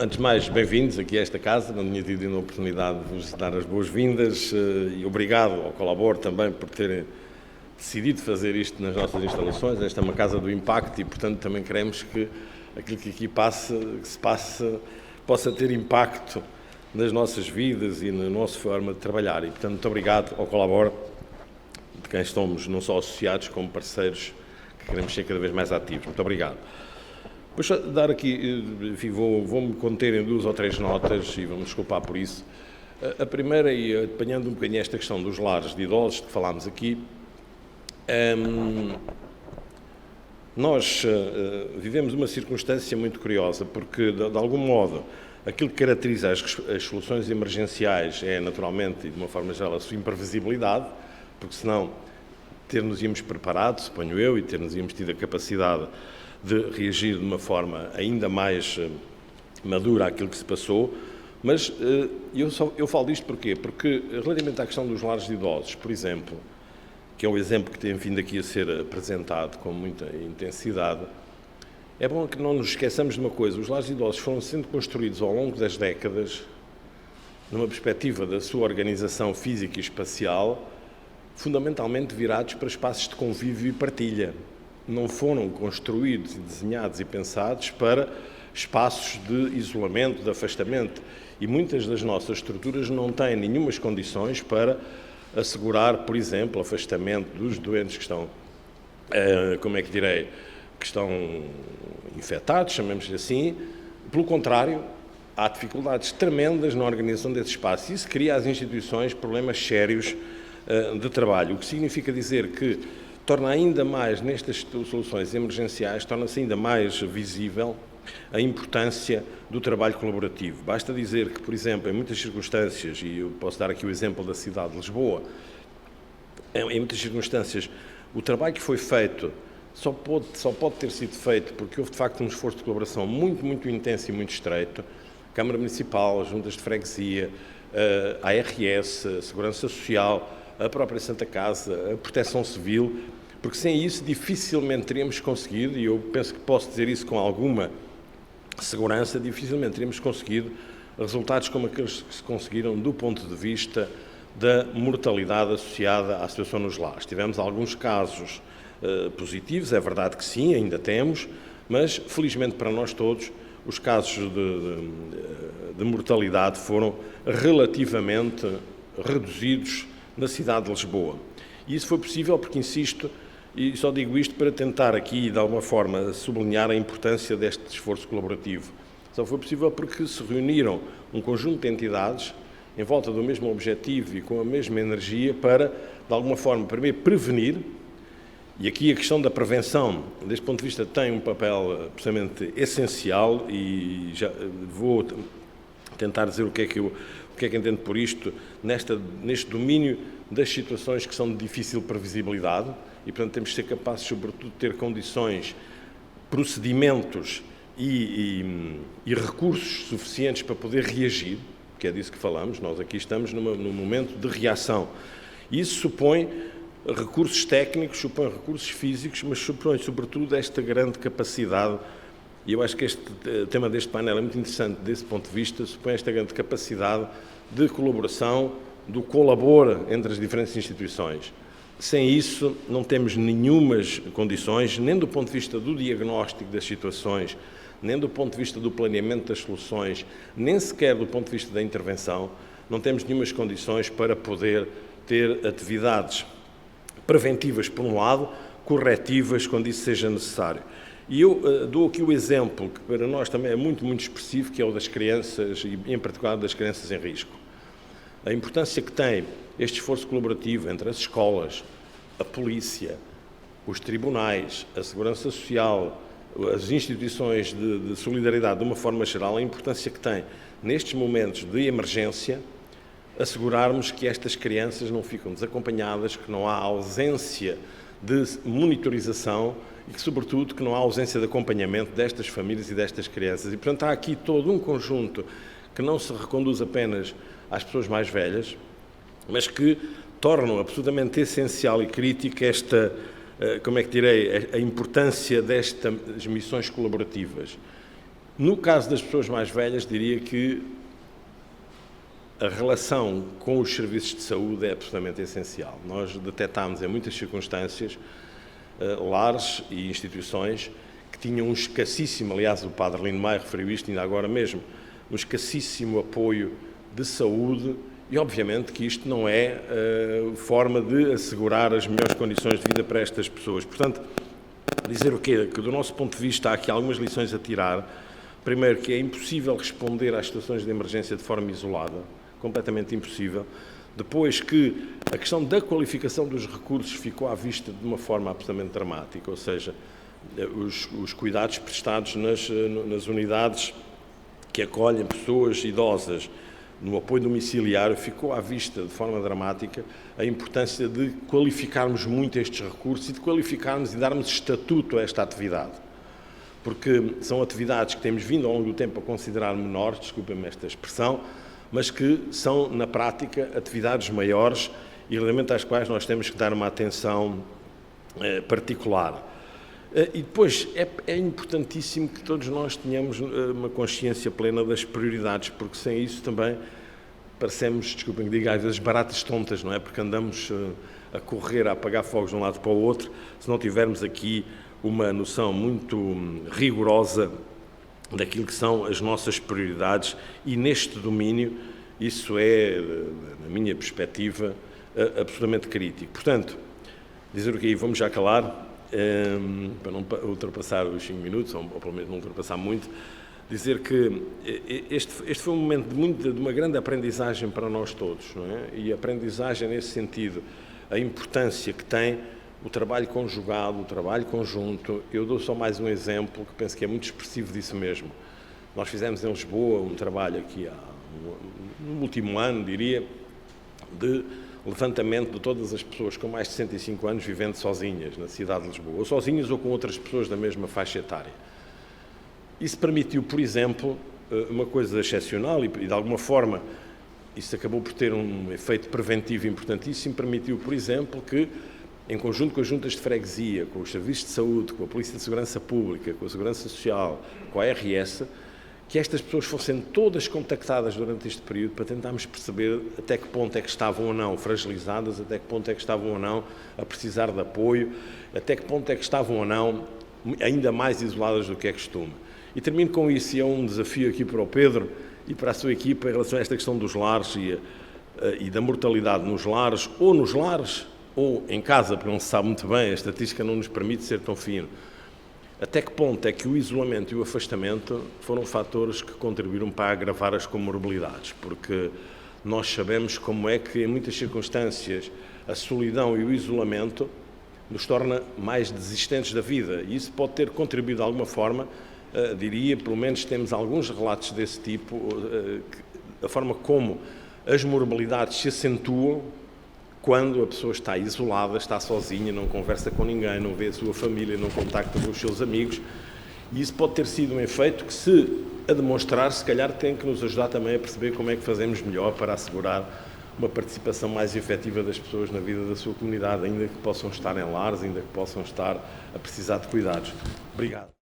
Antes de mais, bem-vindos aqui a esta casa. Não tinha tido a oportunidade de vos dar as boas-vindas e obrigado ao Colabor também por terem decidido fazer isto nas nossas instalações. Esta é uma casa do impacto e, portanto, também queremos que aquilo que aqui se passe possa ter impacto nas nossas vidas e na nossa forma de trabalhar. E, portanto, muito obrigado ao Colabor, de quem somos não só associados como parceiros que queremos ser cada vez mais ativos. Muito obrigado. Vou dar aqui, enfim, vou-me conter em 2 ou 3 notas e vamos desculpar por isso. A primeira, e apanhando um bocadinho esta questão dos lares de idosos que falámos aqui, nós vivemos uma circunstância muito curiosa, porque, de algum modo, aquilo que caracteriza as soluções emergenciais é, naturalmente, e de uma forma geral, a sua imprevisibilidade, porque senão ter-nos-íamos preparado, suponho eu, e ter-nos-íamos tido a capacidade de reagir de uma forma ainda mais madura àquilo que se passou, mas eu falo disto porquê? Porque, relativamente à questão dos lares de idosos, por exemplo, que é um exemplo que tem vindo aqui a ser apresentado com muita intensidade, é bom que não nos esqueçamos de uma coisa: os lares de idosos foram sendo construídos ao longo das décadas, numa perspectiva da sua organização física e espacial, fundamentalmente virados para espaços de convívio e partilha. Não foram construídos, desenhados e pensados para espaços de isolamento, de afastamento. E muitas das nossas estruturas não têm nenhumas condições para assegurar, por exemplo, o afastamento dos doentes que estão, que estão infectados, chamemos-lhe assim. Pelo contrário, há dificuldades tremendas na organização desse espaço. Isso cria às instituições problemas sérios de trabalho, o que significa dizer que torna ainda mais, nestas soluções emergenciais, torna-se ainda mais visível a importância do trabalho colaborativo. Basta dizer que, por exemplo, em muitas circunstâncias, e eu posso dar aqui o exemplo da cidade de Lisboa, em muitas circunstâncias, o trabalho que foi feito só pode ter sido feito porque houve, de facto, um esforço de colaboração muito, muito intenso e muito estreito. A Câmara Municipal, as juntas de freguesia, a ARS, a Segurança Social, a própria Santa Casa, a Proteção Civil, porque sem isso dificilmente teríamos conseguido, e eu penso que posso dizer isso com alguma segurança, dificilmente teríamos conseguido resultados como aqueles que se conseguiram do ponto de vista da mortalidade associada à situação nos lares. Tivemos alguns casos positivos, é verdade que sim, ainda temos, mas felizmente para nós todos os casos de mortalidade foram relativamente reduzidos na cidade de Lisboa. E isso foi possível porque, insisto, e só digo isto para tentar aqui, de alguma forma, sublinhar a importância deste esforço colaborativo. Só foi possível porque se reuniram um conjunto de entidades em volta do mesmo objetivo e com a mesma energia para, de alguma forma, primeiro prevenir, e aqui a questão da prevenção, deste ponto de vista, tem um papel absolutamente essencial, e já vou tentar dizer o que é que entendo por isto, neste domínio das situações que são de difícil previsibilidade, e, portanto, temos de ser capazes, sobretudo, de ter condições, procedimentos e recursos suficientes para poder reagir, que é disso que falamos. Nós aqui estamos num momento de reação. Isso supõe recursos técnicos, supõe recursos físicos, mas supõe, sobretudo, esta grande capacidade. E eu acho que o tema deste painel é muito interessante desse ponto de vista, supõe esta grande capacidade de colaboração, do colabor entre as diferentes instituições. Sem isso, não temos nenhumas condições, nem do ponto de vista do diagnóstico das situações, nem do ponto de vista do planeamento das soluções, nem sequer do ponto de vista da intervenção, não temos nenhumas condições para poder ter atividades preventivas, por um lado, corretivas, quando isso seja necessário. E eu dou aqui o exemplo, que para nós também é muito, muito expressivo, que é o das crianças, e em particular das crianças em risco. A importância que tem este esforço colaborativo entre as escolas, a polícia, os tribunais, a segurança social, as instituições de solidariedade de uma forma geral, a importância que tem nestes momentos de emergência, assegurarmos que estas crianças não ficam desacompanhadas, que não há ausência de monitorização e que, sobretudo, que não há ausência de acompanhamento destas famílias e destas crianças. E, portanto, há aqui todo um conjunto que não se reconduz apenas às pessoas mais velhas, mas que tornam absolutamente essencial e crítica esta, a importância destas missões colaborativas. No caso das pessoas mais velhas, diria que a relação com os serviços de saúde é absolutamente essencial. Nós detectámos em muitas circunstâncias lares e instituições que tinham um escassíssimo, aliás, o padre Lino Maia referiu isto ainda agora mesmo, um escassíssimo apoio de saúde e, obviamente, que isto não é forma de assegurar as melhores condições de vida para estas pessoas. Portanto, dizer o quê? Que, do nosso ponto de vista, há aqui algumas lições a tirar. Primeiro, que é impossível responder às situações de emergência de forma isolada, completamente impossível. Depois que a questão da qualificação dos recursos ficou à vista de uma forma absolutamente dramática, ou seja, os cuidados prestados nas unidades que acolhem pessoas idosas no apoio domiciliário, ficou à vista de forma dramática a importância de qualificarmos muito estes recursos e de qualificarmos e darmos estatuto a esta atividade. Porque são atividades que temos vindo ao longo do tempo a considerar menores, desculpem-me esta expressão, mas que são, na prática, atividades maiores e relativamente às quais nós temos que dar uma atenção particular. E depois é importantíssimo que todos nós tenhamos uma consciência plena das prioridades, porque sem isso também parecemos, desculpem que diga, às vezes baratas tontas, não é? Porque andamos a correr, a apagar fogos de um lado para o outro, se não tivermos aqui uma noção muito rigorosa daquilo que são as nossas prioridades e neste domínio isso é, na minha perspectiva, absolutamente crítico. Portanto, dizer o que aí, vamos já calar, para não ultrapassar os 5 minutos, ou pelo menos não ultrapassar muito, dizer que este foi um momento de uma grande aprendizagem para nós todos, não é? E aprendizagem nesse sentido, a importância que tem o trabalho conjugado, o trabalho conjunto. Eu dou só mais um exemplo que penso que é muito expressivo disso mesmo. Nós fizemos em Lisboa um trabalho aqui no último ano, diria, de levantamento de todas as pessoas com mais de 65 anos vivendo sozinhas na cidade de Lisboa, ou sozinhas ou com outras pessoas da mesma faixa etária. Isso permitiu, por exemplo, uma coisa excepcional e de alguma forma isso acabou por ter um efeito preventivo importantíssimo, permitiu, por exemplo, que em conjunto com as juntas de freguesia, com os serviços de saúde, com a Polícia de Segurança Pública, com a Segurança Social, com a ARS, que estas pessoas fossem todas contactadas durante este período para tentarmos perceber até que ponto é que estavam ou não fragilizadas, até que ponto é que estavam ou não a precisar de apoio, até que ponto é que estavam ou não ainda mais isoladas do que é costume. E termino com isso, e é um desafio aqui para o Pedro e para a sua equipa em relação a esta questão dos lares e da mortalidade nos lares, ou em casa, porque não se sabe muito bem, a estatística não nos permite ser tão fino. Até que ponto é que o isolamento e o afastamento foram fatores que contribuíram para agravar as comorbilidades? Porque nós sabemos como é que, em muitas circunstâncias, a solidão e o isolamento nos torna mais desistentes da vida. E isso pode ter contribuído de alguma forma, diria, pelo menos temos alguns relatos desse tipo, a forma como as morbilidades se acentuam quando a pessoa está isolada, está sozinha, não conversa com ninguém, não vê a sua família, não contacta com os seus amigos. E isso pode ter sido um efeito que, se a demonstrar, se calhar tem que nos ajudar também a perceber como é que fazemos melhor para assegurar uma participação mais efetiva das pessoas na vida da sua comunidade, ainda que possam estar em lares, ainda que possam estar a precisar de cuidados. Obrigado.